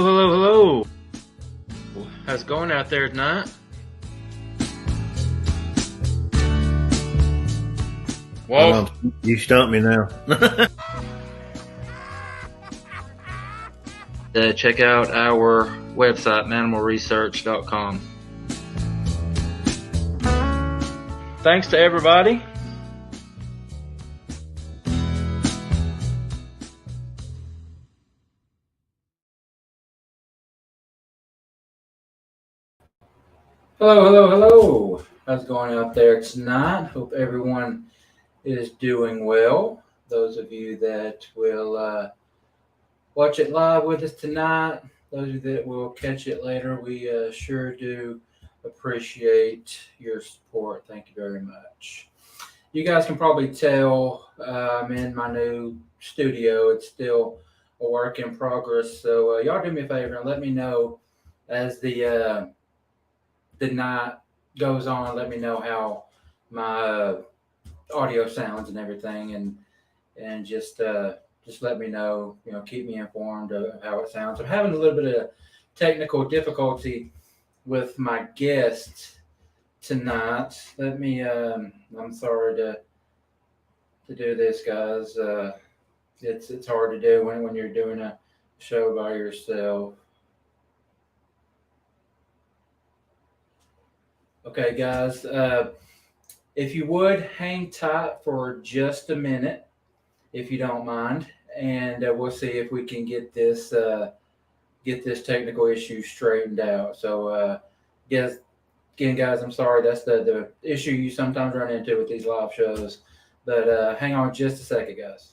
Hello. How's it going out there tonight? Well, you stumped me now. Check out our website, mannimalresearch.com. Thanks to everybody. Hello. How's it going out there tonight? Hope everyone is doing well. Those of you that will watch it live with us tonight, those of you that will catch it later, we sure do appreciate your support. Thank you very much. You guys can probably tell I'm in my new studio. It's still a work in progress. So y'all do me a favor and let me know as the night goes on. Let me know how my audio sounds and everything, and just let me know. Keep me informed of how it sounds. I'm having a little bit of technical difficulty with my guest tonight. Let me. I'm sorry to do this, guys. It's hard to do when you're doing a show by yourself. Okay, guys. If you would hang tight for just a minute, if you don't mind, and we'll see if we can get this technical issue straightened out. So, yes, again, guys, I'm sorry. That's the issue you sometimes run into with these live shows. But hang on just a second, guys.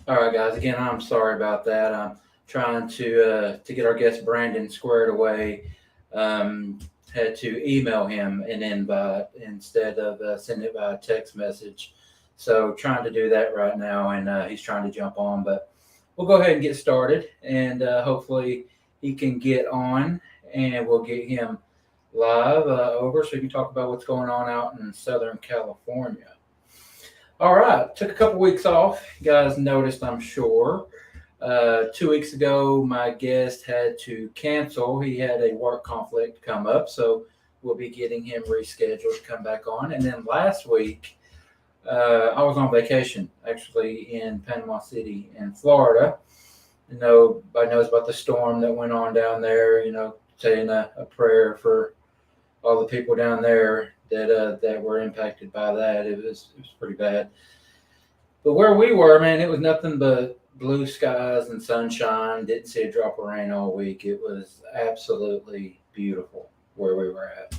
All right, guys. Again, I'm sorry about that. I'm trying to get our guest Brandon squared away. Had to email him an invite instead of sending it by a text message. So trying to do that right now, and he's trying to jump on. But we'll go ahead and get started, and hopefully he can get on, and we'll get him live over so we can talk about what's going on out in Southern California. All right, took a couple weeks off. You guys noticed, I'm sure. 2 weeks ago, my guest had to cancel. He had a work conflict come up, so we'll be getting him rescheduled to come back on. And then last week, I was on vacation, actually, in Panama City in Florida. Everybody knows about the storm that went on down there, saying a prayer for all the people down there that were impacted by that. It was pretty bad. But where we were, man, it was nothing but blue skies and sunshine. Didn't see a drop of rain all week. It was absolutely beautiful where we were at.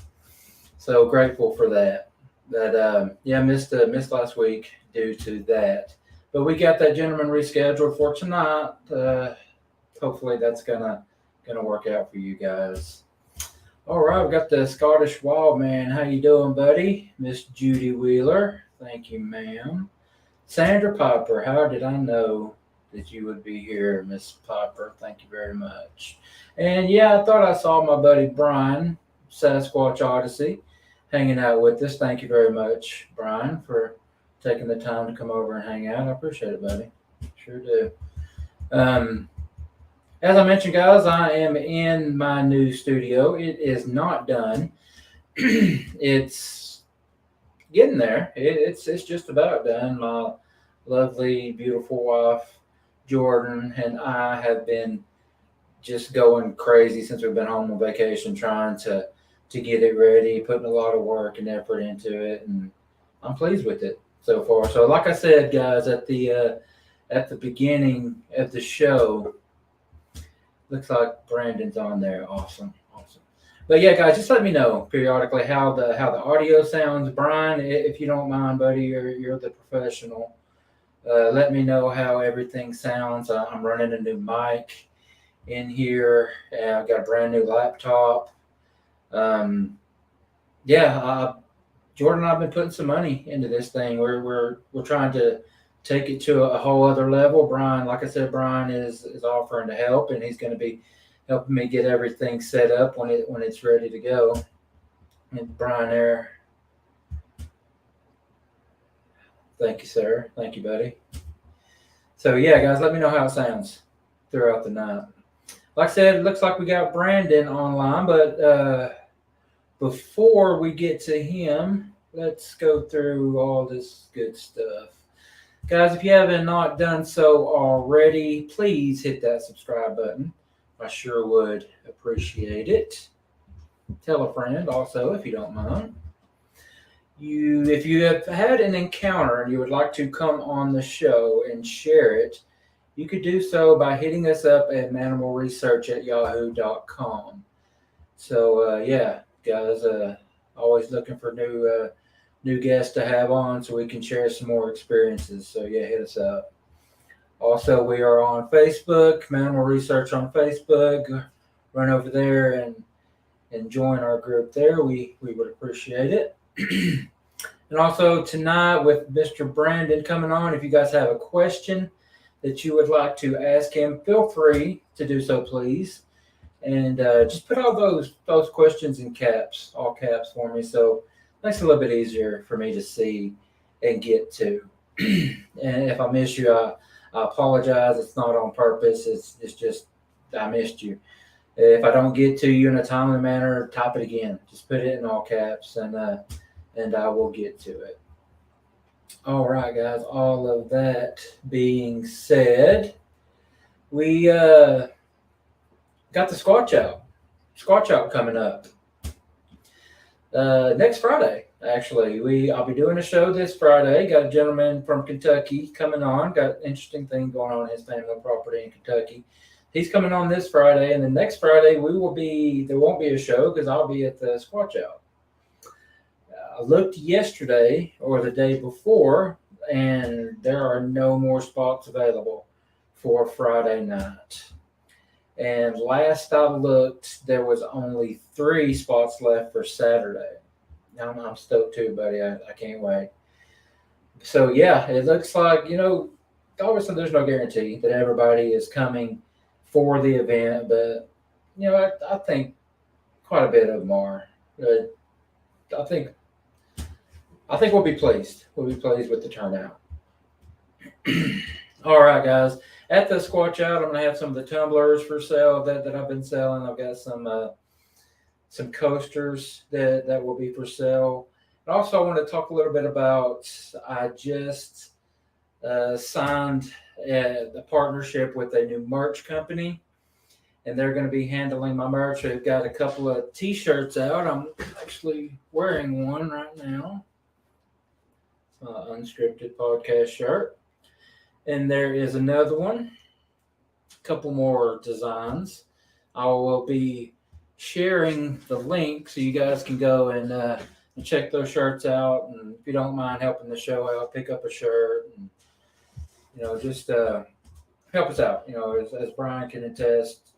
So grateful for that. Missed last week due to that. But we got that gentleman rescheduled for tonight. Hopefully that's gonna work out for you guys. All right, we got the Scottish Wild Man. How you doing, buddy? Miss Judy Wheeler. Thank you, ma'am. Sandra Piper. How did I know that you would be here, Miss Piper? Thank you very much. And yeah, I thought I saw my buddy Brian, Sasquatch Odyssey, hanging out with us. Thank you very much, Brian, for taking the time to come over and hang out. I appreciate it, buddy. Sure do. As I mentioned, guys, I am in my new studio. It is not done. It's getting there. It's just about done. My lovely, beautiful wife, Jordan, and I have been just going crazy since we've been home on vacation, trying to get it ready, putting a lot of work and effort into it, and I'm pleased with it so far. So, like I said, guys, at the beginning of the show, looks like Brandon's on there. Awesome. But yeah, guys, just let me know periodically how the audio sounds. Brian, if you don't mind, buddy, you're the professional. Let me know how everything sounds. I'm running a new mic in here. I've got a brand new laptop. Jordan and I've been putting some money into this thing. We're trying to take it to a whole other level. Brian, like I said, Brian is offering to help, and he's going to be helping me get everything set up when it's ready to go. And Brian there. Thank you, sir. Thank you, buddy. So yeah, guys, let me know how it sounds throughout the night. Like I said, it looks like we got Brandon online, but before we get to him, let's go through all this good stuff. Guys, if you haven't not done so already, please hit that subscribe button. I sure would appreciate it. Tell a friend also, if you don't mind. If you have had an encounter and you would like to come on the show and share it, you could do so by hitting us up at manimalresearch@yahoo.com. So, guys, always looking for new guests to have on so we can share some more experiences. So yeah, hit us up. Also, we are on Facebook, Mannimal Research on Facebook. Run over there and join our group there. We would appreciate it. And also tonight with Mr. Brandon coming on, if you guys have a question that you would like to ask him, feel free to do so, please. And just put all those questions in caps, all caps for me. So makes it a little bit easier for me to see and get to. And if I miss you, I apologize. It's not on purpose. It's just I missed you. If I don't get to you in a timely manner, type it again. Just put it in all caps, and I will get to it. All right, guys. All of that being said, we got the Squatch Out coming up. Next Friday, actually. I'll be doing a show this Friday. Got a gentleman from Kentucky coming on. Got an interesting thing going on in his family property in Kentucky. He's coming on this Friday, and then next Friday there won't be a show because I'll be at the Squatch Out. I looked yesterday or the day before, and there are no more spots available for Friday night. And last I looked, there was only 3 spots left for Saturday. I'm stoked too, buddy. I can't wait. So yeah, it looks like, obviously there's no guarantee that everybody is coming for the event, but I think quite a bit of them are. I think we'll be pleased. We'll be pleased with the turnout. All right, guys. At the Squatch Out, I'm gonna have some of the tumblers for sale that I've been selling. I've got some coasters that will be for sale. And also, I want to talk a little bit about. I just signed a partnership with a new merch company, and they're going to be handling my merch. They've got a couple of T-shirts out. I'm actually wearing one right now. Unscripted podcast shirt. And there is another one. A couple more designs. I will be sharing the link so you guys can go and check those shirts out. And if you don't mind helping the show out, pick up a shirt and just help us out. As Brian can attest,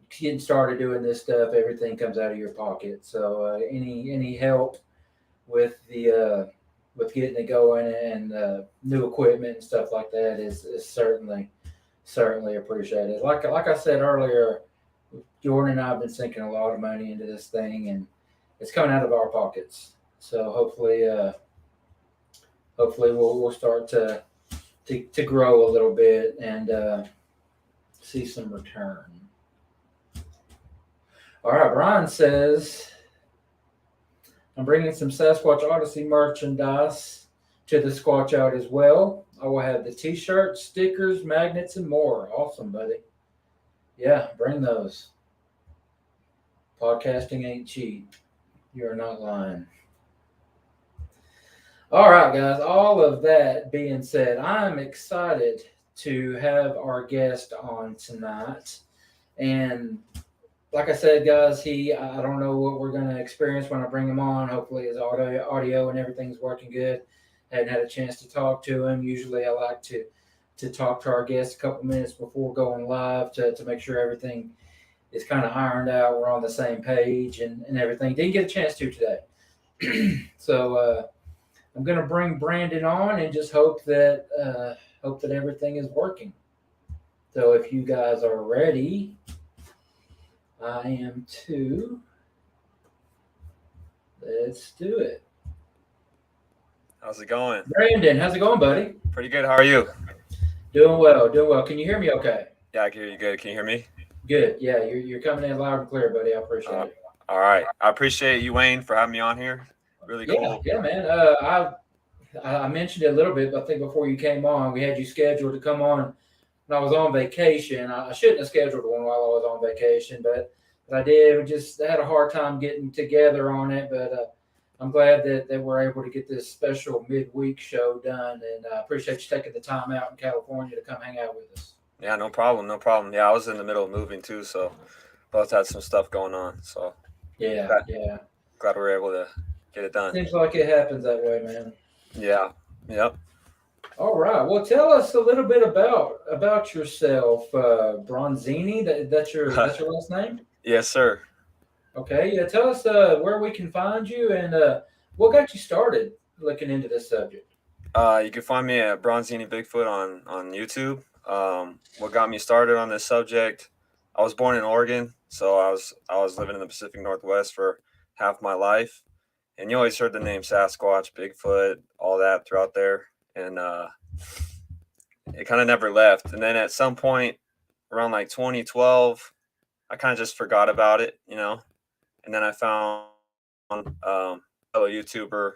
getting started doing this stuff, everything comes out of your pocket. So any help with the with getting it going and new equipment and stuff like that is certainly appreciated. Like I said earlier, Jordan and I have been sinking a lot of money into this thing, and it's coming out of our pockets. So hopefully we'll start to grow a little bit and see some return. All right, Brian says, I'm bringing some Sasquatch Odyssey merchandise to the Squatch Out as well. I will have the T-shirts, stickers, magnets, and more. Awesome, buddy. Yeah, bring those. Podcasting ain't cheap. You're not lying. All right, guys. All of that being said, I'm excited to have our guest on tonight. And like I said, guys, I don't know what we're going to experience when I bring him on. Hopefully his audio and everything's working good. Hadn't had a chance to talk to him. Usually I like to talk to our guests a couple minutes before going live to make sure everything is kind of ironed out. We're on the same page and everything. Didn't get a chance to today. So I'm going to bring Brandon on and just hope that everything is working. So if you guys are ready, I am too. Let's do it. How's it going? Brandon, how's it going, buddy? Pretty good. How are you? Doing well. Can you hear me okay? Yeah, I can hear you good. Can you hear me? Good. Yeah, you're coming in loud and clear, buddy. I appreciate it. All right. I appreciate you, Wayne, for having me on here. Really cool. Yeah, man. I mentioned it a little bit, but I think before you came on, we had you scheduled to come on when I was on vacation. I shouldn't have scheduled one while I was on vacation, but I did. We just had a hard time getting together on it, but I'm glad that we're able to get this special midweek show done, and I appreciate you taking the time out in California to come hang out with us. Yeah, no problem. Yeah, I was in the middle of moving too, so both had some stuff going on. So yeah. Glad we were able to get it done. Seems like it happens that way, man. Yeah. Yep. All right. Well, tell us a little bit about yourself, Bronzini. That's your last name? Yes, sir. Okay. Yeah. Tell us where we can find you and what got you started looking into this subject. You can find me at Bronzini Bigfoot on YouTube. What got me started on this subject? I was born in Oregon, so I was living in the Pacific Northwest for half my life, and you always heard the name Sasquatch, Bigfoot, all that throughout there, and it kind of never left. And then at some point around like 2012, I kind of just forgot about it, and then I found a fellow YouTuber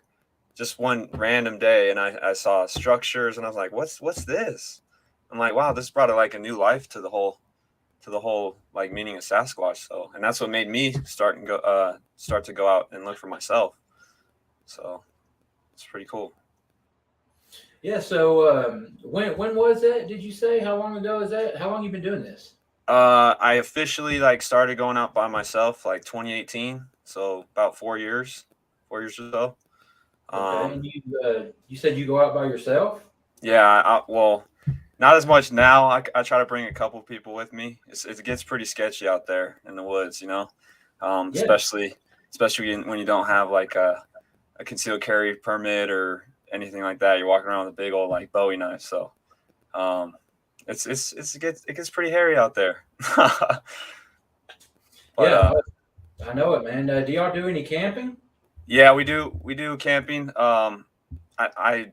just one random day, and I saw structures, and I was like, what's this? I'm like, wow, this brought like a new life to the whole like meaning of Sasquatch. So, and that's what made me start to go out and look for myself. So it's pretty cool. Yeah. So when was that? Did you say how long ago is that? How long you been doing this? I officially started going out by myself like 2018. So about 4 years or so. Okay, and you said you go out by yourself? Yeah, well, not as much now. I try to bring a couple people with me. It gets pretty sketchy out there in the woods, Yeah. especially when you don't have like a concealed carry permit or anything like that. You're walking around with a big old like Bowie knife, so it gets pretty hairy out there. But, Yeah, I know it, man. Do y'all do any camping? yeah, we do camping. I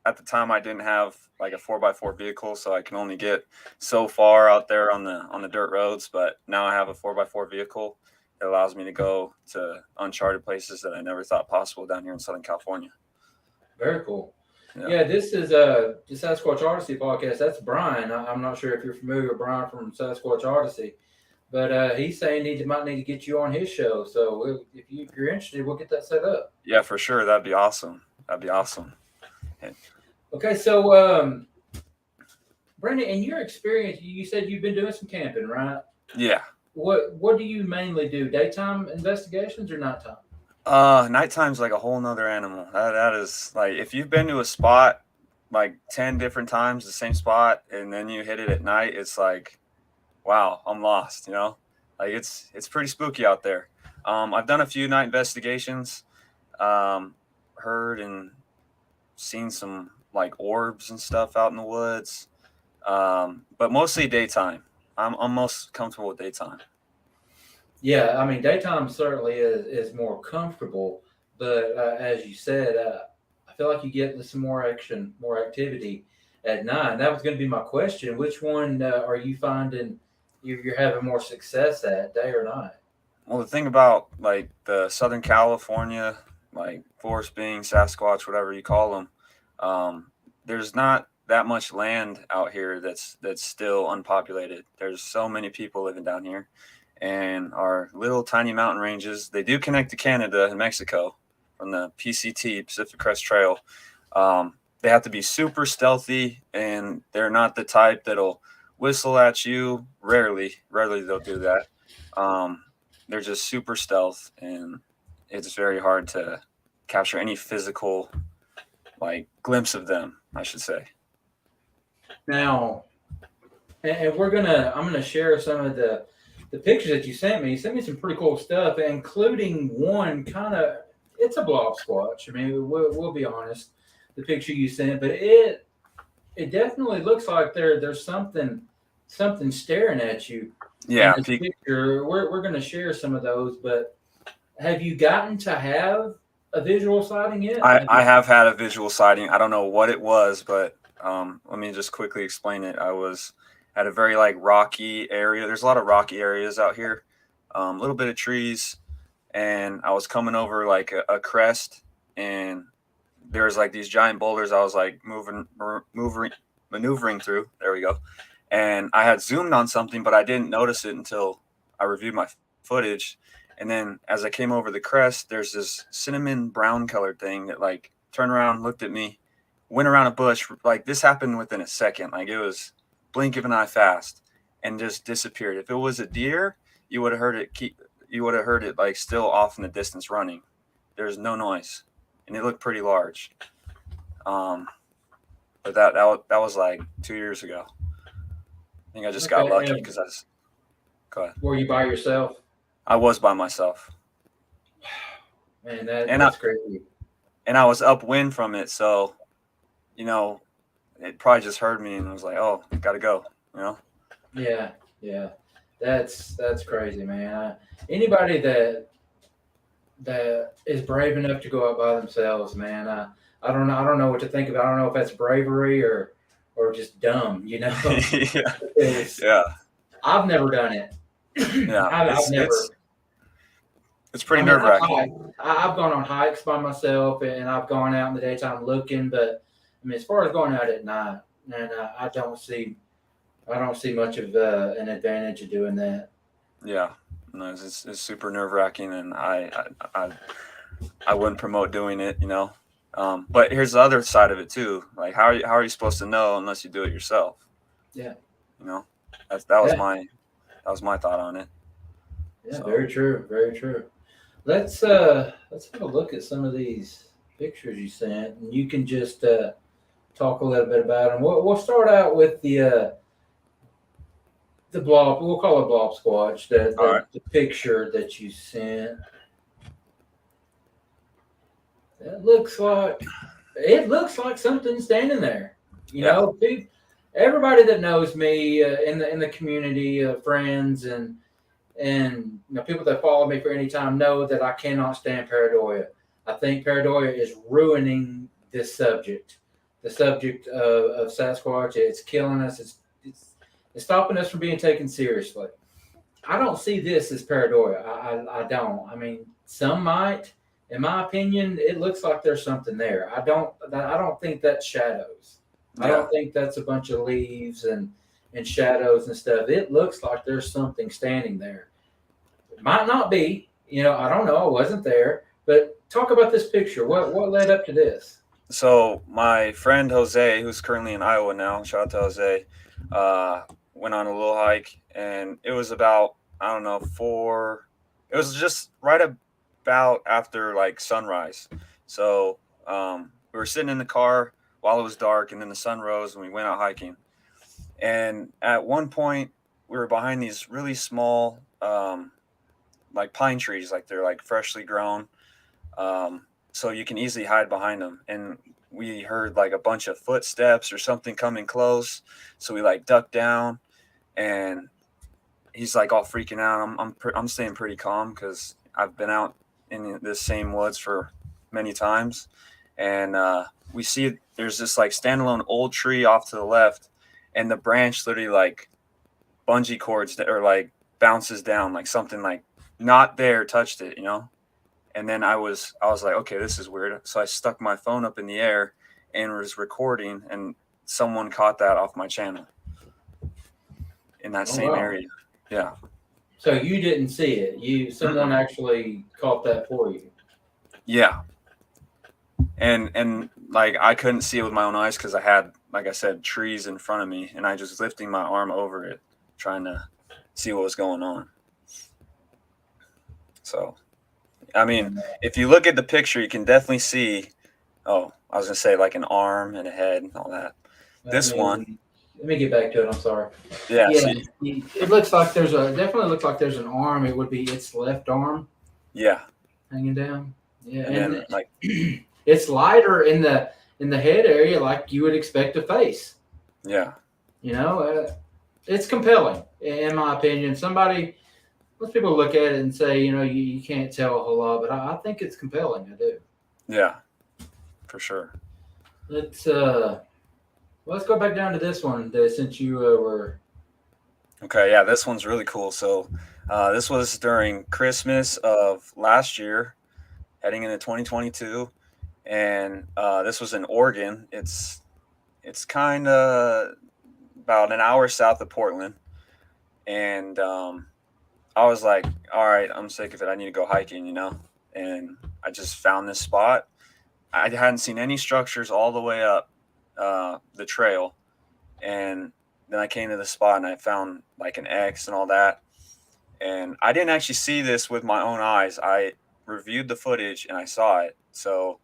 at the time I didn't have like a 4x4 vehicle, so I can only get so far out there on the dirt roads. But now I have a 4x4 vehicle that allows me to go to uncharted places that I never thought possible down here in Southern California. Very cool. Yeah. Yeah, this is the Sasquatch Odyssey podcast. That's Brian. I'm not sure if you're familiar with Brian from Sasquatch Odyssey, but he's saying he might need to get you on his show. So if you're interested, we'll get that set up. Yeah, for sure. That'd be awesome. Okay, so Brandon, in your experience, you said you've been doing some camping, right? Yeah. What do you mainly do? Daytime investigations or nighttime? Nighttime's like a whole nother animal. That is like if you've been to a spot like 10 different times, the same spot, and then you hit it at night, it's like, wow, I'm lost, Like it's pretty spooky out there. I've done a few night investigations, heard and seen some like orbs and stuff out in the woods. But mostly daytime. I'm most comfortable with daytime. Yeah, I mean, daytime certainly is more comfortable, but as you said, I feel like you get some more action, more activity at night. That was going to be my question. Which one are you finding you're having more success at, day or night? Well, the thing about like the Southern California, like forest being Sasquatch, whatever you call them, there's not that much land out here that's still unpopulated. There's so many people living down here. And our little tiny mountain ranges, they do connect to Canada and Mexico from the PCT, Pacific Crest Trail. They have to be super stealthy, and they're not the type that'll whistle at you. Rarely they'll do that. They're just super stealth, and it's very hard to capture any physical like glimpse of them, I should say. Now, and I'm gonna share some of the pictures that you sent me. You sent me some pretty cool stuff, including one it's a blob squatch. I mean, we'll be honest, the picture you sent, but it definitely looks like there's something staring at you. Yeah, in this picture. We're going to share some of those, but have you gotten to have a visual sighting yet? I have had a visual sighting. I don't know what it was, but let me just quickly explain it. I was at a very like rocky area. There's a lot of rocky areas out here, a little bit of trees, and I was coming over like a crest, and there's like these giant boulders. I was like maneuvering through. There we go. And I had zoomed on something, but I didn't notice it until I reviewed my footage. And then as I came over the crest, there's this cinnamon brown colored thing that like turned around, looked at me, went around a bush. Like this happened within a second. Like it was blink of an eye fast and just disappeared. If it was a deer, you would have heard it like still off in the distance running. There's no noise, and it looked pretty large. But that was like 2 years ago. I think I just got lucky because go ahead. Were you by yourself? I was by myself. Man, that's crazy. And I was upwind from it, so it probably just heard me and was like, "Oh, gotta go," Yeah, that's crazy, man. Anybody that is brave enough to go out by themselves, man. I don't know what to think about. I don't know if that's bravery or just dumb, Yeah. I've never done it. Yeah, I've never. It's pretty nerve-wracking. I've gone on hikes by myself, and I've gone out in the daytime looking. But I mean, as far as going out at night, and I don't see much of an advantage of doing that. Yeah, no, it's super nerve-wracking, and I wouldn't promote doing it, But here's the other side of it too. Like, how are you supposed to know unless you do it yourself? Yeah. That was my thought on it. Yeah, so. Very true. Very true. Let's have a look at some of these pictures you sent, and you can just talk a little bit about them. We'll start out with the blob. We'll call it blob squatch. All right. The picture that you sent. That looks like something standing there. You know, everybody that knows me in the community of friends and people that follow me for any time know that I cannot stand Paradoria. I think Paradoria is ruining this subject, the subject of Sasquatch. It's killing us. It's stopping us from being taken seriously. I don't see this as Paradoria. I don't. I mean, some might. In my opinion, it looks like there's something there. I don't think that's shadows. I don't think that's a bunch of leaves and shadows and stuff. It looks like there's something standing there. It might not be. I don't know. I wasn't there. But talk about this picture. What led up to this? So my friend Jose, who's currently in Iowa now, shout out to Jose, went on a little hike, and it was about, I don't know, it was just right about after like sunrise. So we were sitting in the car while it was dark, and then the sun rose and we went out hiking. And at one point we were behind these really small like pine trees, like they're like freshly grown, so you can easily hide behind them. And we heard like a bunch of footsteps or something coming close, so we like ducked down, and he's like all freaking out. I'm staying pretty calm because I've been out in this same woods for many times, and we see there's this like standalone old tree off to the left, and the branch literally like bungee cords or like bounces down, like something like not there touched it, And then I was like, okay, this is weird. So I stuck my phone up in the air and was recording, and someone caught that off my channel in that same area. Yeah. So you didn't see it. Someone actually caught that for you. Yeah. And like I couldn't see it with my own eyes because I had, like I said, trees in front of me, and I just lifting my arm over it, trying to see what was going on. So, I mean, if you look at the picture, you can definitely see. Oh, I was gonna say like an arm and a head and all that. One. Let me get back to it. I'm sorry. Yeah. It looks like definitely looks like there's an arm. It would be its left arm. Yeah. Hanging down. Yeah, and then like it's lighter in the head area, like you would expect a face. Yeah. It's compelling, in my opinion. Most people look at it and say, you can't tell a whole lot, but I think it's compelling. I do. Yeah, for sure. Let's go back down to this one since you were. Okay, yeah, this one's really cool. So this was during Christmas of last year, heading into 2022, and this was in Oregon. It's kind of about an hour south of Portland, and I was like, all right, I'm sick of it. I need to go hiking, and I just found this spot. I hadn't seen any structures all the way up the trail, and then I came to the spot and I found like an X and all that, and I didn't actually see this with my own eyes. I reviewed the footage and I saw it. So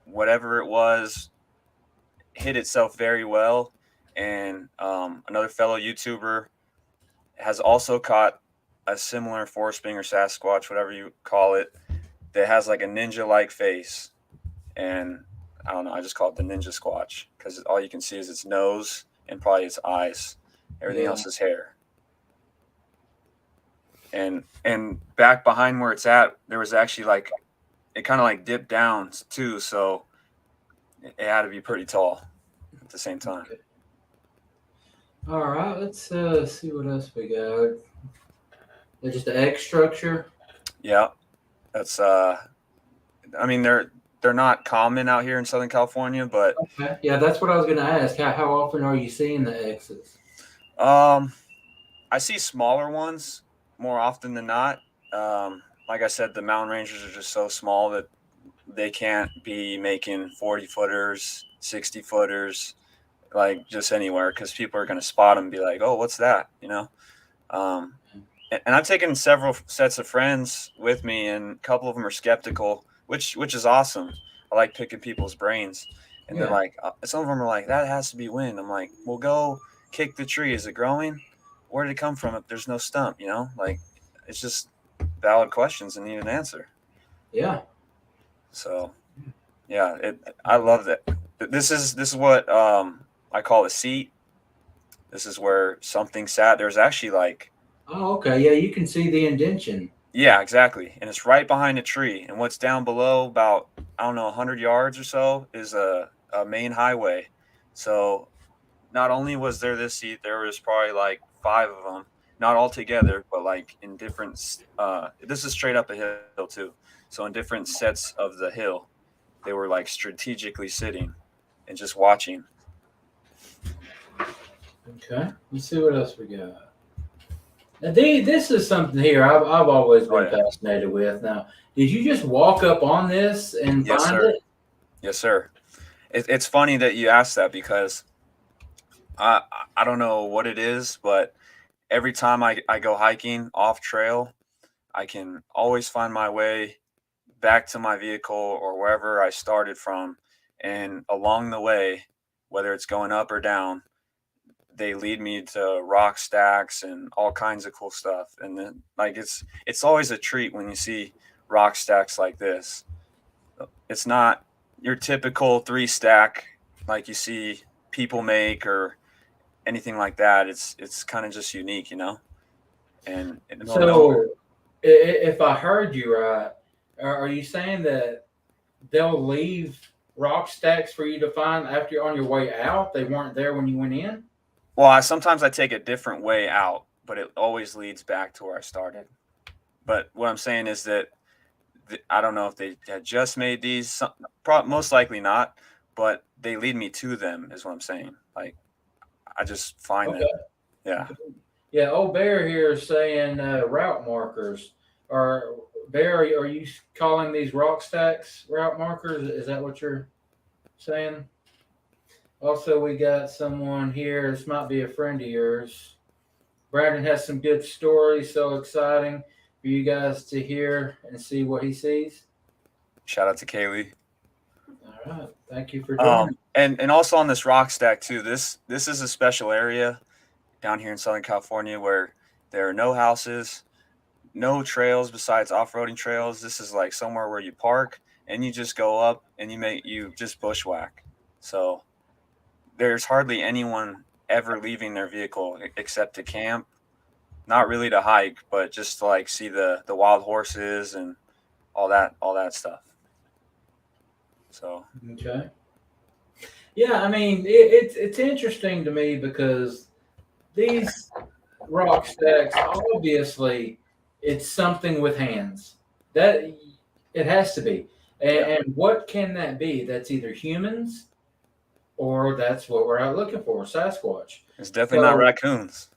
whatever it was hid itself very well, and another fellow YouTuber has also caught a similar forest being or Sasquatch, whatever you call it, that has like a ninja-like face, and I don't know, I just call it the ninja squatch because all you can see is its nose and probably its eyes. Everything else is hair. And back behind where it's at, there was actually like, it kind of like dipped down too, so it had to be pretty tall at the same time. Okay. All right, let's see what else we got. It's just the X structure. Yeah, that's I mean they're not common out here in Southern California, but okay. Yeah, that's what I was going to ask. How often are you seeing the X's? I see smaller ones more often than not. Like I said, the mountain rangers are just so small that they can't be making 40 footers, 60 footers, like just anywhere, because people are going to spot them and be like, oh, what's that? And I've taken several sets of friends with me, and a couple of them are skeptical, which is awesome. like picking people's brains. And they're like, some of them are like, that has to be wind. I'm like, well, go kick the tree. Is it growing? Where did it come from if there's no stump? You know, like it's just valid questions and need an answer. Yeah. So, yeah, I love that. This is what I call a seat. This is where something sat. There's actually like. Oh, okay. Yeah, you can see the indention. Yeah, exactly. And it's right behind a tree. And what's down below, about, I don't know, 100 yards or so, is a main highway. So not only was there this seat, there was probably like 5 of them, not all together, but like in different. This is straight up a hill too. So in different sets of the hill, they were like strategically sitting and just watching. Okay, let's see what else we got. Now, this is something here I've always been fascinated with. Now, did you just walk up on this and find it? Yes, sir. It's funny that you asked that because I don't know what it is, but every time I go hiking off trail, I can always find my way back to my vehicle or wherever I started from. And along the way, whether it's going up or down, they lead me to rock stacks and all kinds of cool stuff. And then like it's always a treat when you see rock stacks like this. It's not your typical 3-stack like you see people make or anything like that. It's kind of just unique, you know. And so if I heard you right, are you saying that they'll leave rock stacks for you to find after you're on your way out? They weren't there when you went in? Well, sometimes I take a different way out, but it always leads back to where I started. But what I'm saying is that I don't know if they had just made these, most likely not, but they lead me to them is what I'm saying. Like, I just find them. Yeah. Yeah, old Bear here is saying route markers. Bear, are you calling these rock stacks route markers? Is that what you're saying? Also, we got someone here. This might be a friend of yours. Brandon has some good stories. So exciting for you guys to hear and see what he sees. Shout out to Kaylee. All right. Thank you for joining. And also on this rock stack too, this is a special area down here in Southern California where there are no houses, no trails besides off-roading trails. This is like somewhere where you park and you just go up and you just bushwhack. So there's hardly anyone ever leaving their vehicle except to camp, not really to hike, but just to like see the wild horses and all that stuff. So okay. Yeah, I mean it's interesting to me because these rock stacks, obviously it's something with hands. That it has to be. And what can that be? That's either humans or that's what we're out looking for, Sasquatch. It's definitely not raccoons.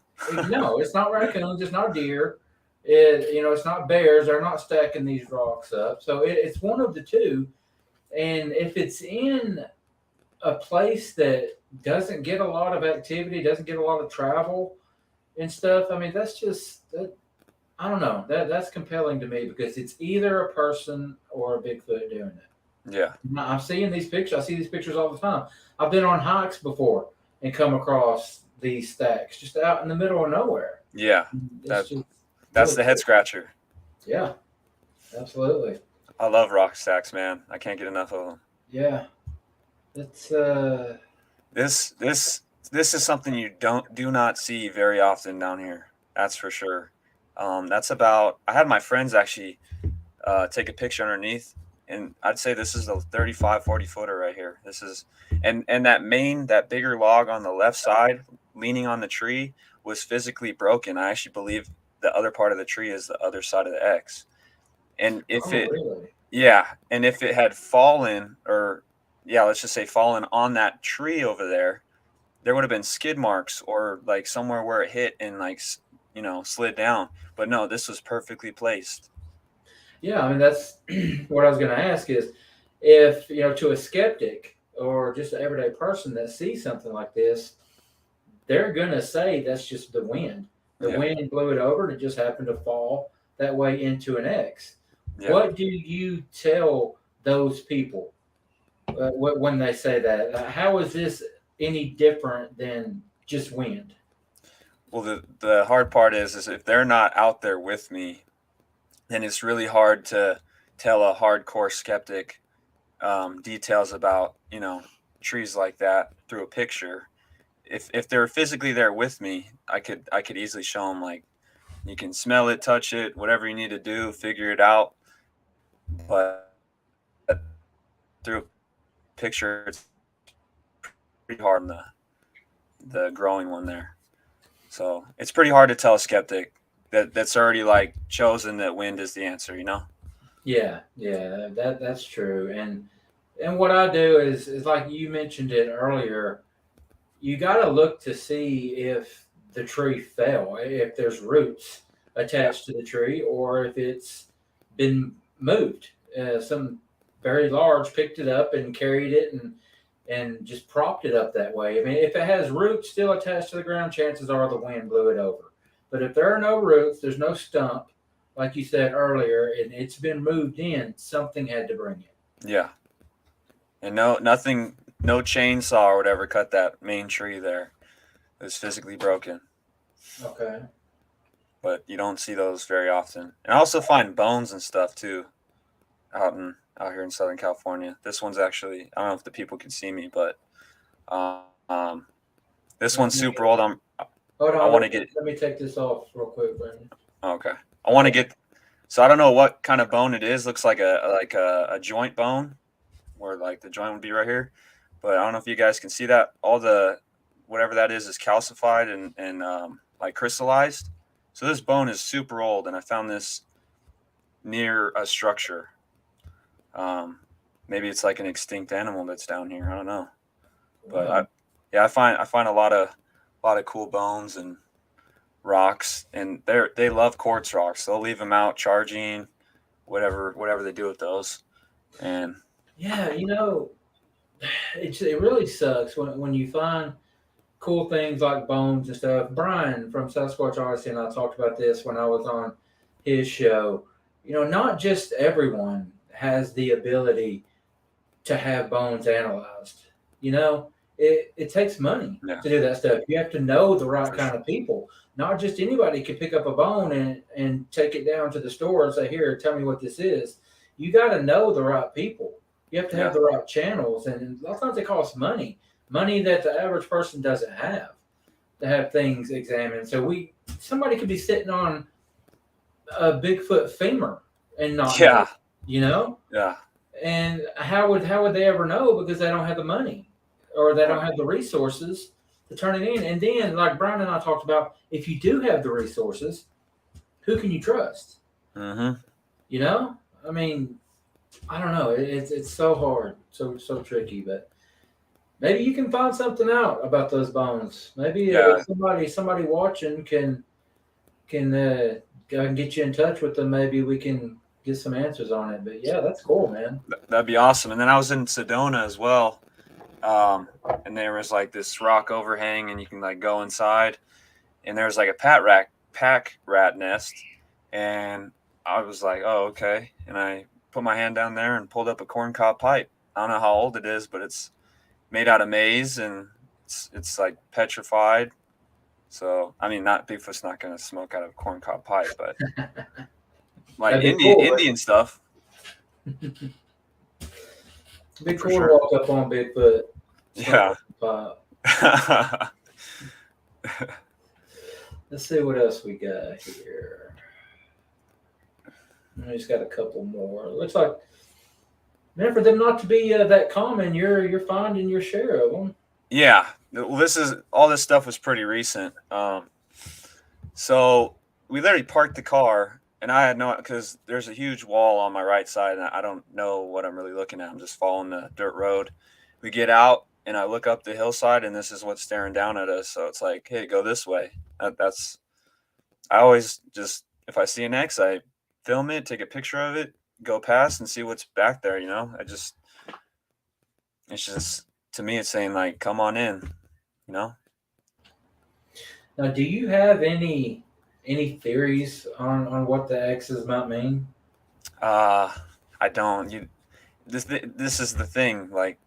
No, it's not raccoons. It's not deer. It's not bears. They're not stacking these rocks up. So it's one of the two. And if it's in a place that doesn't get a lot of activity, doesn't get a lot of travel and stuff, I mean, that's just, I don't know. That's compelling to me because it's either a person or a Bigfoot doing it. Yeah. I'm seeing these pictures. I see these pictures all the time. I've been on hikes before and come across these stacks just out in the middle of nowhere. Yeah. That's the head scratcher. Yeah, absolutely. I love rock stacks, man. I can't get enough of them. Yeah. That's This is something you do not see very often down here. That's for sure. That's about, I had my friends actually take a picture underneath, and I'd say this is a 35, 40 footer right here. This is, and that bigger log on the left side leaning on the tree was physically broken. I actually believe the other part of the tree is the other side of the X. And if really? And if it had fallen, or let's just say fallen on that tree over there, there would have been skid marks or like somewhere where it hit and like, slid down. But no, this was perfectly placed. Yeah, I mean, that's what I was going to ask is if, to a skeptic or just an everyday person that sees something like this, they're going to say that's just the wind. The wind blew it over and it just happened to fall that way into an X. Yeah. What do you tell those people when they say that. How is this any different than just wind? Well, the hard part is if they're not out there with me, then it's really hard to tell a hardcore skeptic details about trees like that through a picture. If they're physically there with me, I could easily show them, like, you can smell it, touch it, whatever you need to do, figure it out. But through a picture, it's pretty hard on the growing one there. So it's pretty hard to tell a skeptic that's already like chosen that wind is the answer, Yeah, that's true. And what I do is like you mentioned it earlier. You got to look to see if the tree fell, if there's roots Yeah. attached to the tree, or if it's been moved. Some very large picked it up and carried it and just propped it up that way. I mean, if it has roots still attached to the ground, chances are the wind blew it over. But if there are no roots, there's no stump, like you said earlier, and it's been moved in, something had to bring it. Yeah. And nothing, no chainsaw or whatever cut that main tree there. It was physically broken. Okay. But you don't see those very often. And I also find bones and stuff too out here in Southern California. This one's actually, I don't know if the people can see me, but this one's super old. Hold on. I want to get. Let me take this off real quick, Brandon. Okay. I want to get. So I don't know what kind of bone it is. Looks like a joint bone, where like the joint would be right here. But I don't know if you guys can see that. All the whatever that is calcified and like crystallized. So this bone is super old, and I found this near a structure. Maybe it's like an extinct animal that's down here. I don't know. But I find a lot of cool bones and rocks, and they love quartz rocks. They'll leave them out charging, whatever they do with those. And yeah, it really sucks when you find cool things like bones and stuff. Brian from Sasquatch Odyssey and I talked about this when I was on his show. Not just everyone has the ability to have bones analyzed. It takes money Yeah. to do that stuff. You have to know the right For kind sure. of people. Not just anybody can pick up a bone and take it down to the store and say, "Here, tell me what this is." You got to know the right people. You have to have the right channels, and a lot of times it costs money that the average person doesn't have to have things examined. So somebody could be sitting on a Bigfoot femur and not know, Yeah. And how would they ever know, because they don't have the money or they don't have the resources to turn it in. And then, like Brian and I talked about, if you do have the resources, who can you trust? Mm-hmm. I mean, I don't know. It's so hard, so tricky. But maybe you can find something out about those bones. Maybe if somebody watching can get you in touch with them, maybe we can get some answers on it. But yeah, that's cool, man. That'd be awesome. And then I was in Sedona as well. And there was like this rock overhang, and you can like go inside, and there's like a pack rat nest. And I was like, oh, okay. And I put my hand down there and pulled up a corncob pipe. I don't know how old it is, but it's made out of maize, and it's like petrified. So, I mean, Bigfoot's not going to smoke out of a corncob pipe, but like Indian stuff. Big cool to walk up on Bigfoot. Yeah. Let's see what else we got here. We just got a couple more. Looks like, man, for them not to be that common, you're finding your share of them. Yeah. Well, all this stuff was pretty recent. So we literally parked the car, and I had because there's a huge wall on my right side, and I don't know what I'm really looking at. I'm just following the dirt road. We get out, and I look up the hillside, and this is what's staring down at us. So it's like, hey, go this way. I always just, if I see an X, I film it, take a picture of it, go past and see what's back there. It's just, to me, it's saying like, come on in, Now, do you have any theories on what the X's might mean? I don't. this is the thing. Like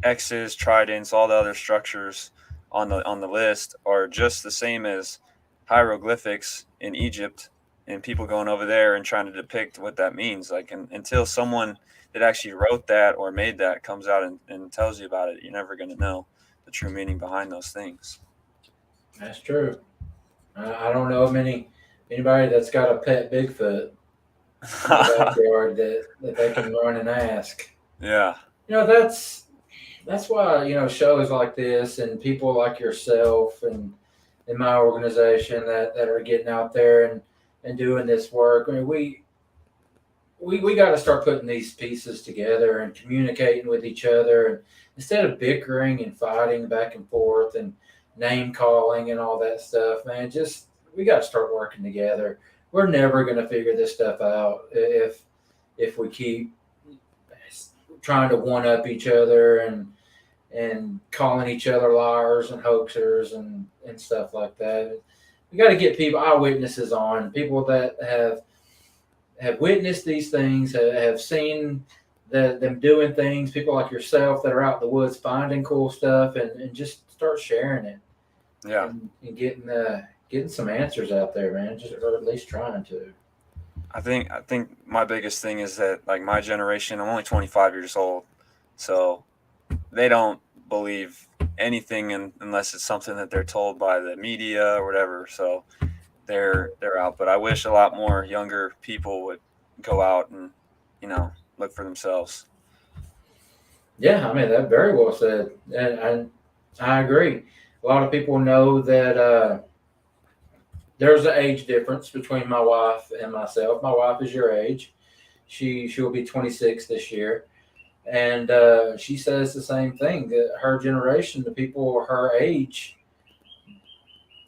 X's, tridents, all the other structures on the list are just the same as hieroglyphics in Egypt, and people going over there and trying to depict what that means. Like, until someone that actually wrote that or made that comes out and tells you about it, you're never going to know the true meaning behind those things. That's true. I don't know of anybody that's got a pet Bigfoot in the backyard that they can run and ask. Yeah. That's why, shows like this and people like yourself and in my organization that are getting out there and doing this work. I mean, we got to start putting these pieces together and communicating with each other, and instead of bickering and fighting back and forth and name calling and all that stuff, man, we got to start working together. We're never going to figure this stuff out if we keep trying to one up each other and calling each other liars and hoaxers and stuff like that. We got to get eyewitnesses on, people that have witnessed these things, have seen them doing things, people like yourself that are out in the woods finding cool stuff, and just start sharing it. Yeah. And getting some answers out there, man, or at least trying to. I think my biggest thing is that, like, my generation, I'm only 25 years old, so they don't believe anything unless it's something that they're told by the media or whatever. So they're out. But I wish a lot more younger people would go out and look for themselves. Yeah, I mean, that very well said, and I agree. A lot of people know that there's an age difference between my wife and myself. My wife is your age. She'll be 26 this year. And she says the same thing, that her generation, the people her age,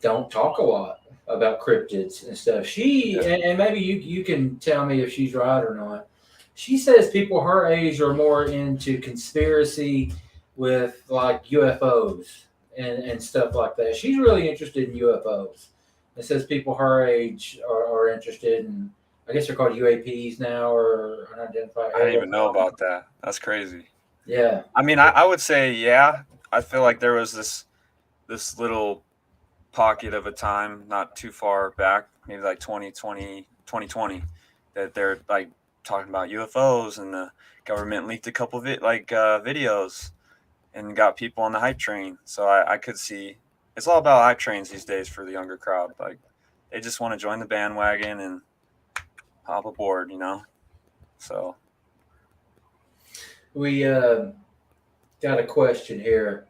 don't talk a lot about cryptids and stuff. And maybe you can tell me if she's right or not. She says people her age are more into conspiracy with like UFOs and stuff like that. She's really interested in UFOs. It says people her age are interested in, I guess they're called UAPs now, or unidentified. I didn't even know about that. That's crazy. Yeah. I mean, I would say, yeah. I feel like there was this little pocket of a time not too far back, maybe like 2020, that they're like talking about UFOs, and the government leaked a couple of videos and got people on the hype train. So I could see it's all about hype trains these days for the younger crowd. Like, they just want to join the bandwagon and hop aboard, So we got a question here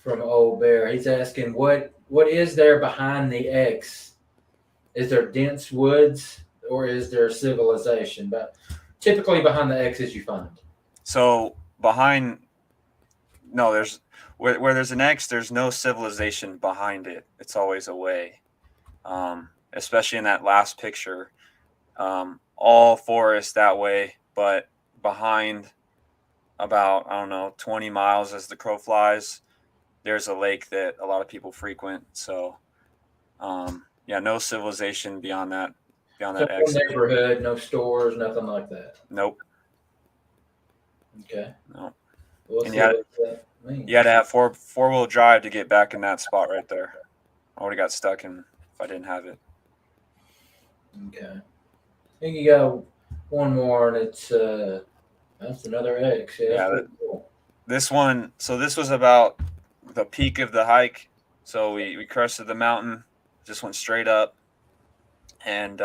from Old Bear. He's asking, what is there behind the X? Is there dense woods or is there civilization? But typically behind the X's you find. So there's where there's an X, there's no civilization behind it. It's always a way. Especially in that last picture. All forest that way, but behind about, 20 miles as the crow flies, there's a lake that a lot of people frequent. So, no civilization beyond that exit. No neighborhood, no stores, nothing like that. Nope. Okay. No. We'll and see what that means. You had to have four-wheel drive to get back in that spot right there. I would have got stuck if I didn't have it. Okay. I think you got one more, and it's that's another X. Yeah, cool. This one. So this was about the peak of the hike. So we crested the mountain, just went straight up, and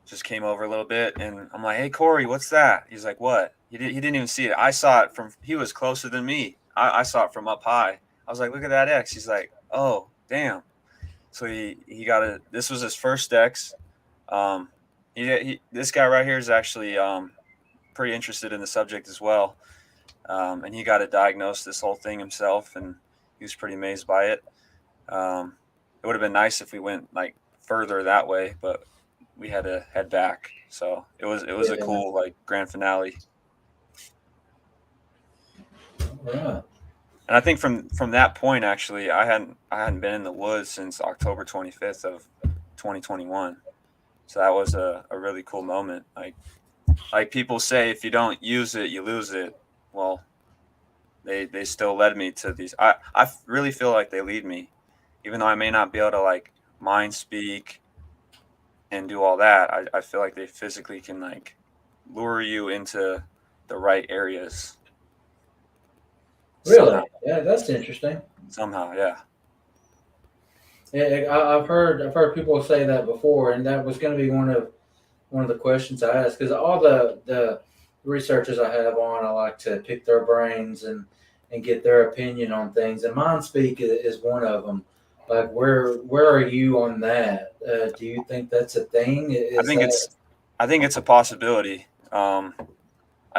just came over a little bit. And I'm like, "Hey, Corey, what's that?" He's like, "What?" He didn't even see it. I saw it from. He was closer than me. I saw it from up high. I was like, "Look at that X." He's like, "Oh, damn." So he got it. This was his first X. This guy right here is actually pretty interested in the subject as well, and he got to diagnose this whole thing himself, and he was pretty amazed by it. It would have been nice if we went like further that way, but we had to head back. So it was a cool like grand finale. All right. And I think from that point, actually, I hadn't been in the woods since October 25th of 2021. So that was a really cool moment. Like, like people say, if you don't use it, you lose it. Well, they still led me to these. I really feel like they lead me, even though I may not be able to like mind speak and do all that. I feel like they physically can like lure you into the right areas. Really? Somehow. Yeah, that's interesting. Somehow, yeah. Yeah, I've heard people say that before, and that was going to be one of the questions I asked, because all the researchers I have on, I like to pick their brains and get their opinion on things, and Mindspeak is one of them. Like, where are you on that? Do you think that's a thing? I think it's a possibility. I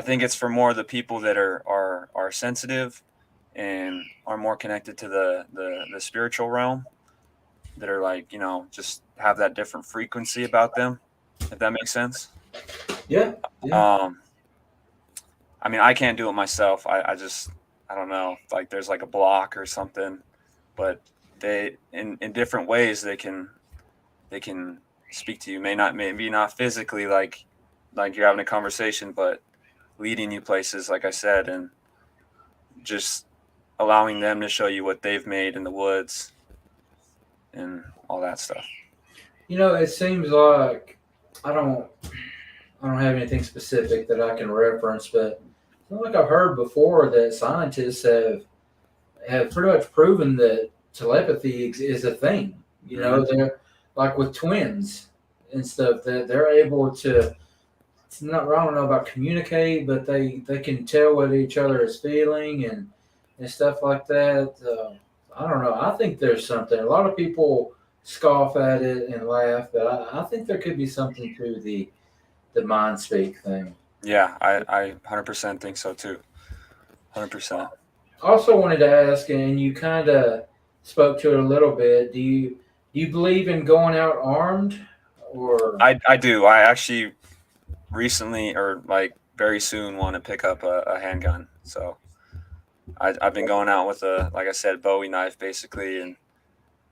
think it's for more of the people that are sensitive and are more connected to the spiritual realm, that are like, just have that different frequency about them, if that makes sense. Yeah. I mean, I can't do it myself. I don't know, like there's like a block or something, but they in different ways they can speak to you. Maybe not physically like you're having a conversation, but leading you places, like I said, and just allowing them to show you what they've made in the woods and all that stuff. It seems like I don't have anything specific that I can reference, but I feel like I've heard before that scientists have pretty much proven that telepathy is a thing. They're like with twins and stuff, that they're able to. It's not. I don't know about communicate, but they can tell what each other is feeling and stuff like that. I don't know. I think there's something. A lot of people scoff at it and laugh, but I think there could be something to the mind speak thing. Yeah, I 100% think so too. 100%. Also wanted to ask, and you kind of spoke to it a little bit. Do you believe in going out armed, or? I do. I actually recently, or like very soon, want to pick up a handgun. So I've been going out with like I said, Bowie knife basically, and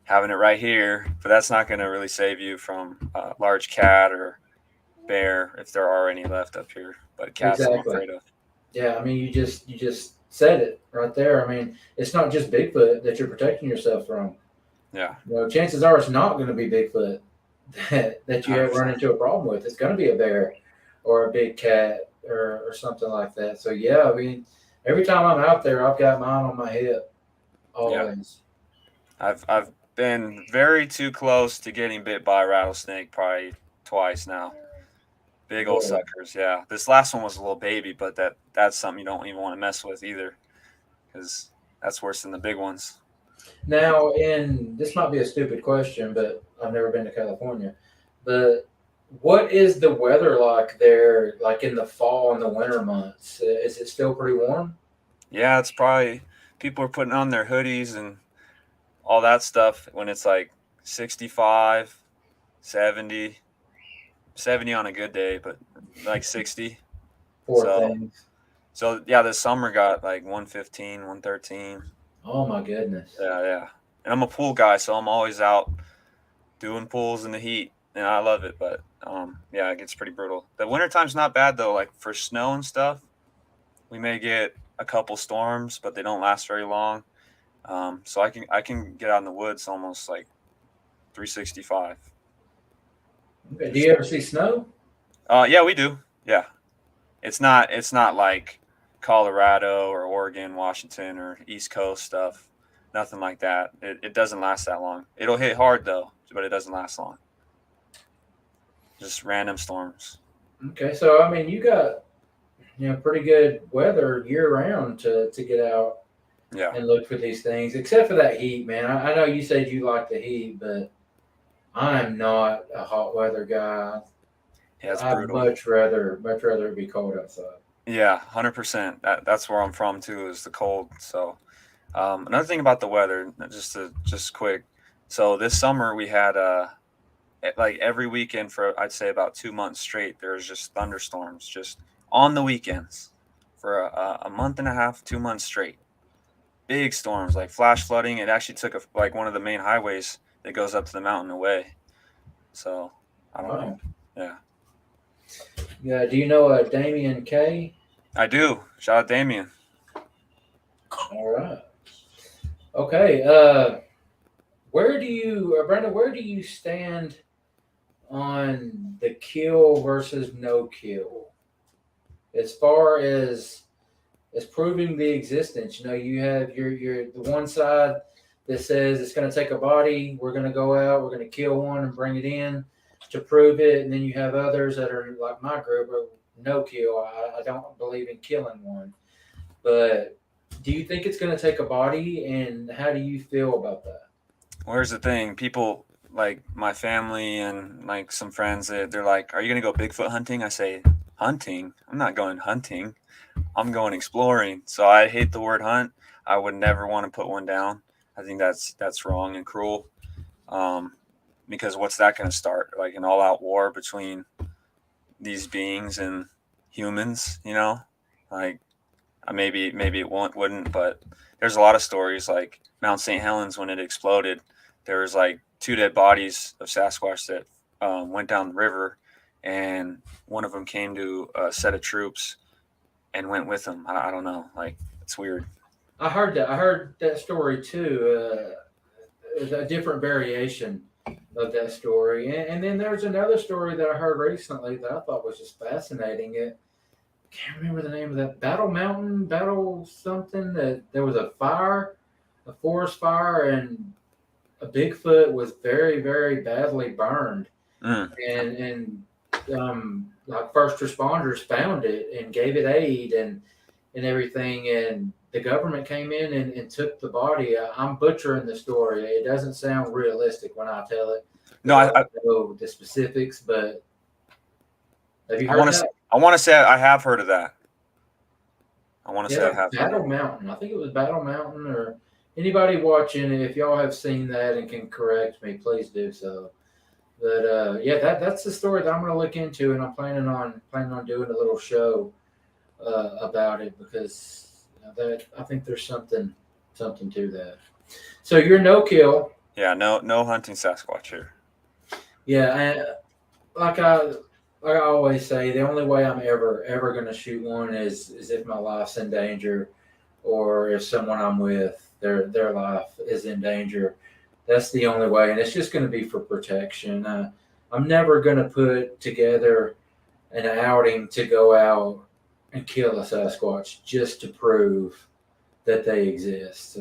having it right here. But that's not going to really save you from a large cat or bear, if there are any left up here. But cats, exactly. I'm afraid of. Yeah, I mean, you just said it right there. I mean, it's not just Bigfoot that you're protecting yourself from. Yeah. Chances are it's not going to be Bigfoot that you have run into a problem with. It's going to be a bear or a big cat or something like that. So yeah, I mean, every time I'm out there, I've got mine on my hip always. Yeah. I've been very too close to getting bit by a rattlesnake, probably twice now. Big old suckers, yeah. This last one was a little baby, but that's something you don't even want to mess with either, because that's worse than the big ones. Now, this might be a stupid question, but I've never been to California. But what is the weather like there, like in the fall and the winter months? Is it still pretty warm? Yeah, it's probably, people are putting on their hoodies and all that stuff when it's like 65, 70 on a good day, but like 60. So yeah, this summer got like 115, 113. Oh my goodness. Yeah. And I'm a pool guy, so I'm always out doing pools in the heat, and I love it. But yeah, it gets pretty brutal. The wintertime's not bad though. Like for snow and stuff, we may get a couple storms, but they don't last very long. So I can get out in the woods almost like 365. Okay. Do you ever see snow? Yeah, we do. Yeah, it's not like Colorado or Oregon, Washington, or East Coast stuff. Nothing like that. It doesn't last that long. It'll hit hard though, but it doesn't last long. Just random storms. Okay, so I mean, you got pretty good weather year round to get out. Yeah. And look for these things, except for that heat, man. I know you said you like the heat, but I'm not a hot weather guy. Yeah, it's I'd brutal. much rather it be cold outside. Yeah, 100%. That's where I'm from too, is the cold. So another thing about the weather, just quick. So this summer we had like every weekend for I'd say about 2 months straight, there was just thunderstorms just on the weekends for a month and a half, 2 months straight. Big storms, like flash flooding. It actually took like one of the main highways that goes up to the mountain away. So I don't know. Yeah. Yeah. Do you know Damien K? I do. Shout out Damien. All right. Okay. Where do you, Brandon? Where do you stand on the kill versus no kill? As far as proving the existence, you have your the one side that says it's going to take a body. We're going to go out. We're going to kill one and bring it in to prove it. And then you have others that are like my group, or no kill. I don't believe in killing one. But do you think it's going to take a body, and how do you feel about that? Well, here's the thing. People like my family and like some friends, they're like, "Are you gonna go Bigfoot hunting?" I say, "Hunting? I'm not going hunting. I'm going exploring." So I hate the word hunt. I would never want to put one down. I think that's wrong and cruel. Um, because what's that going to start? Like an all-out war between these beings and humans? Like maybe it wouldn't, but there's a lot of stories like Mount St. Helens when it exploded. There was like 2 dead bodies of Sasquatch that went down the river, and one of them came to a set of troops and went with them. I don't know, like it's weird. I heard that. I heard that story too. A different variation of that story, and then there's another story that I heard recently that I thought was just fascinating. It can't remember the name of that Battle Mountain, Battle something. That there was a fire, a forest fire, and a Bigfoot was very, very badly burned, Mm. and like first responders found it and gave it aid and everything, and the government came in and took the body. I'm butchering the story. It doesn't sound realistic when I tell it. No, I don't know the specifics, but have you heard that? I want to say I have heard of that. I want to say I have heard of Battle that. Mountain. I think it was Battle Mountain, or anybody watching, if y'all have seen that and can correct me, please do so. But yeah, that's the story that I'm going to look into, and I'm planning on doing a little show about it, because that I think there's something to that. So you're no kill. Yeah, no hunting Sasquatch here. Yeah, and like I always say, the only way I'm ever going to shoot one is if my life's in danger, or if someone I'm with, their life is in danger. That's the only way, and it's just going to be for protection. I'm never going to put together an outing to go out and kill a Sasquatch just to prove that they exist.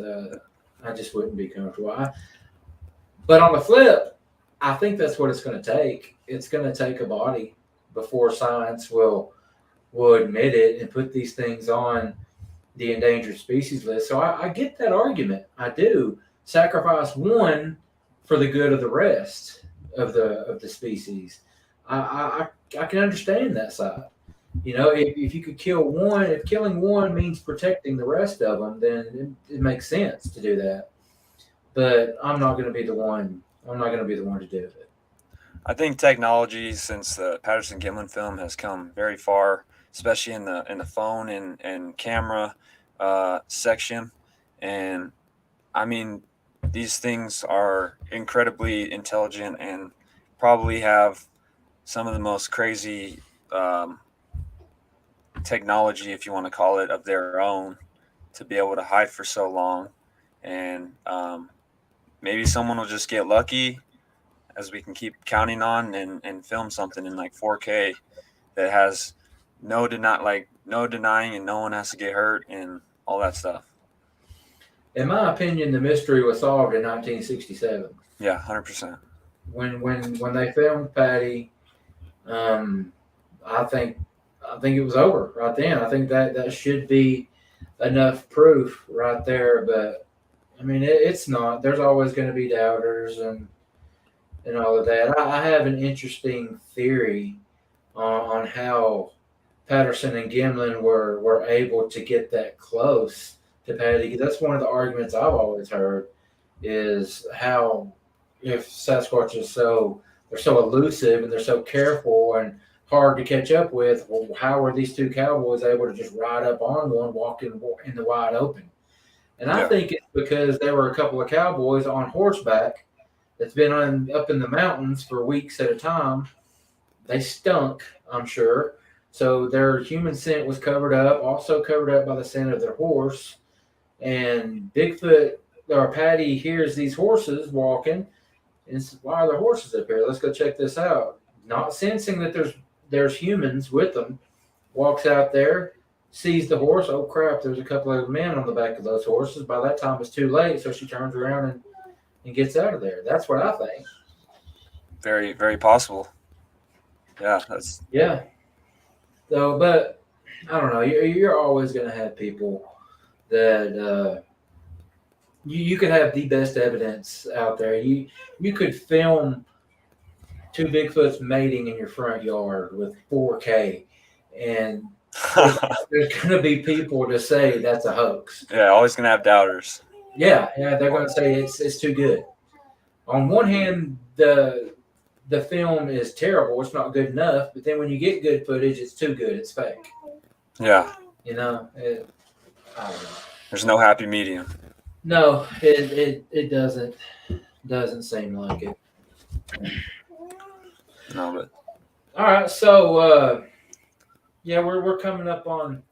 I just wouldn't be comfortable. But on the flip, I think that's what it's going to take. It's going to take a body before science will admit it and put these things on the endangered species list. So I get that argument. I do. Sacrifice one for the good of the rest of the species. I can understand that side. If you could kill one, if killing one means protecting the rest of them, then it makes sense to do that. But I'm not going to be the one. I'm not going to be the one to do it. I think technology since the Patterson Gimlin film has come very far, especially in the phone and camera section. And I mean, these things are incredibly intelligent and probably have some of the most crazy technology, if you want to call it, of their own, to be able to hide for so long. And maybe someone will just get lucky, as we can keep counting on, and film something in like 4K that has no denying, and no one has to get hurt and all that stuff. In my opinion, the mystery was solved in 1967. Yeah, 100%. When they filmed Patty, I think it was over right then. I think that should be enough proof right there. But I mean, it's not. There's always going to be doubters and all of that. I have an interesting theory on how Patterson and Gimlin were able to get that close to Patty. That's one of the arguments I've always heard, is how, if Sasquatch is they're so elusive and they're so careful and hard to catch up with, well, how were these two cowboys able to just ride up on one walking in the wide open? And I think it's because there were a couple of cowboys on horseback that's been up in the mountains for weeks at a time. They stunk, I'm sure, So their human scent was covered up, also covered up by the scent of their horse. And Bigfoot or Patty hears these horses walking and says, "Why are there horses up here? Let's go check this out." Not sensing that there's humans with them, walks out there, sees the horse. Oh crap! There's a couple of men on the back of those horses. By that time, it's too late, so she turns around and gets out of there. That's what I think. Very, very possible. Yeah, that's Yeah. So, but I don't know. You're always going to have people that you could have the best evidence out there. You could film two Bigfoots mating in your front yard with 4K, and there's going to be people to say that's a hoax. yeah, always gonna have doubters. Yeah, they're going to say it's too good. On one hand, the film is terrible; it's not good enough. But then when you get good footage, it's too good; it's fake. Yeah, You know, I don't know. there's no happy medium. No, it doesn't seem like it. No, but All right, so yeah, we're coming up on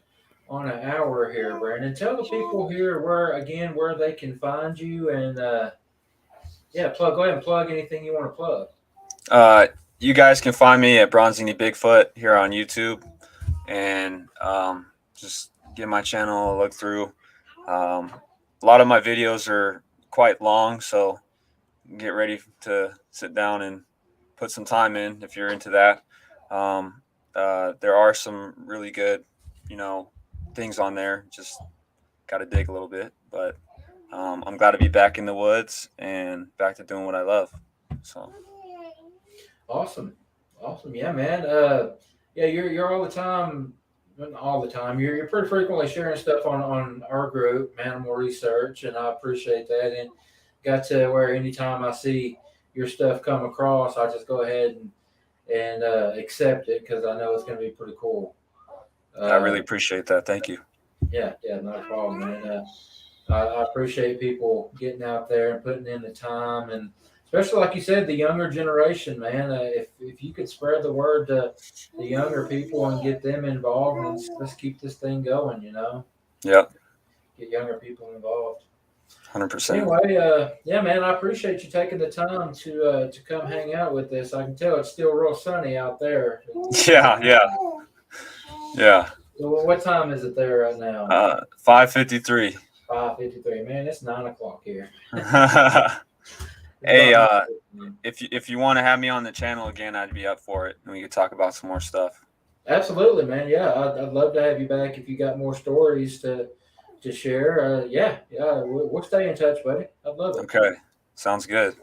an hour here, Brandon. Tell the people here where they can find you, and yeah, go ahead and plug anything you want to plug. you guys can find me at Bronzini Bigfoot here on YouTube, and just give my channel a look through. A lot of my videos are quite long, so get ready to sit down and put some time in if you're into that. There are some really good, things on there. Just got to dig a little bit, but I'm glad to be back in the woods and back to doing what I love. So Awesome, yeah, man. Yeah, you're all the time. Not all the time. You're pretty frequently sharing stuff on our group, Mannimal Research, and I appreciate that. And got to where anytime I see your stuff come across, I just go ahead and accept it because I know it's going to be pretty cool. I really appreciate that. Thank you. Yeah, not a problem, man. I appreciate people getting out there and putting in the time, and especially like you said, the younger generation, man. If you could spread the word to the younger people and get them involved, and let's keep this thing going, Yeah. Get younger people involved. 100%. Anyway, yeah, man, I appreciate you taking the time to come hang out with us. I can tell it's still real sunny out there. Yeah. So what time is it there right now? 5:53. 5:53. Man, it's 9:00 here. Hey, if you want to have me on the channel again, I'd be up for it, and we could talk about some more stuff. Absolutely, man. Yeah, I'd love to have you back if you got more stories to share. Yeah, we'll stay in touch, buddy. I'd love it. Okay, sounds good.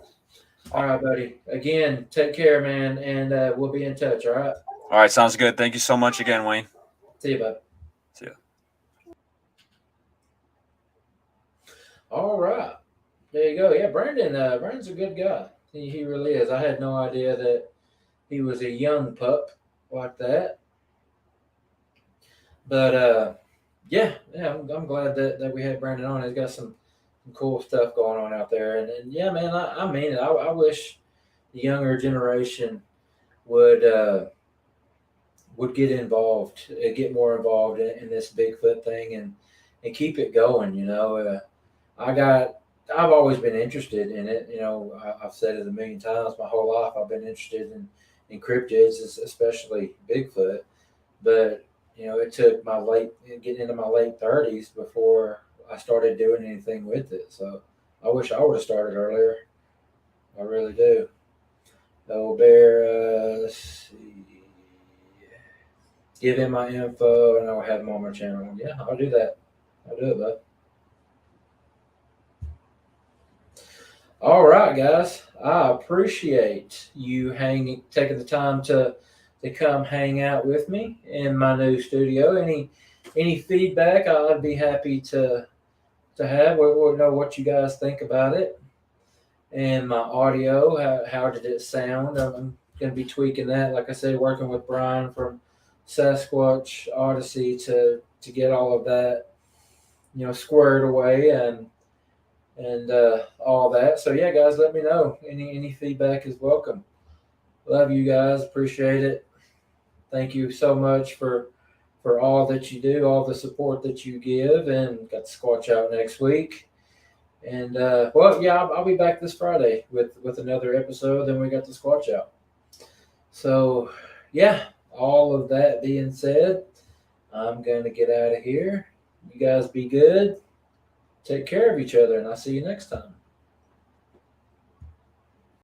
All right, buddy. Again, take care, man, and we'll be in touch. All right. All right, sounds good. Thank you so much again, Wayne. See you, bud. See ya. All right. There you go. Yeah, Brandon's a good guy. He really is. I had no idea that he was a young pup like that. But yeah, I'm glad that we had Brandon on. He's got some cool stuff going on out there. And yeah, man, I mean it. I wish the younger generation would get involved, get more involved in this Bigfoot thing and keep it going. I've always been interested in it. I've said it a million times. My whole life, I've been interested in cryptids, especially Bigfoot. But it took getting into my late 30s before I started doing anything with it. So I wish I would have started earlier. I really do. Oh, Bear, let's see. Give him my info, and I'll have him on my channel. Yeah, I'll do that. I'll do it, bud. All right, guys. I appreciate you taking the time to come hang out with me in my new studio. Any feedback, I'd be happy to have. We'll know what you guys think about it. And my audio, how did it sound? I'm going to be tweaking that. Like I said, working with Brian from Sasquatch Odyssey to get all of that, squared away and all that. So yeah, guys, let me know. Any feedback is welcome. Love you guys. Appreciate it. thank you so much for all that you do, all the support that you give, and got the Squatch out next week. And I'll be back this Friday with another episode. Then we got the Squatch out. So yeah, all of that being said, I'm going to get out of here. You guys be good. Take care of each other, and I'll see you next time.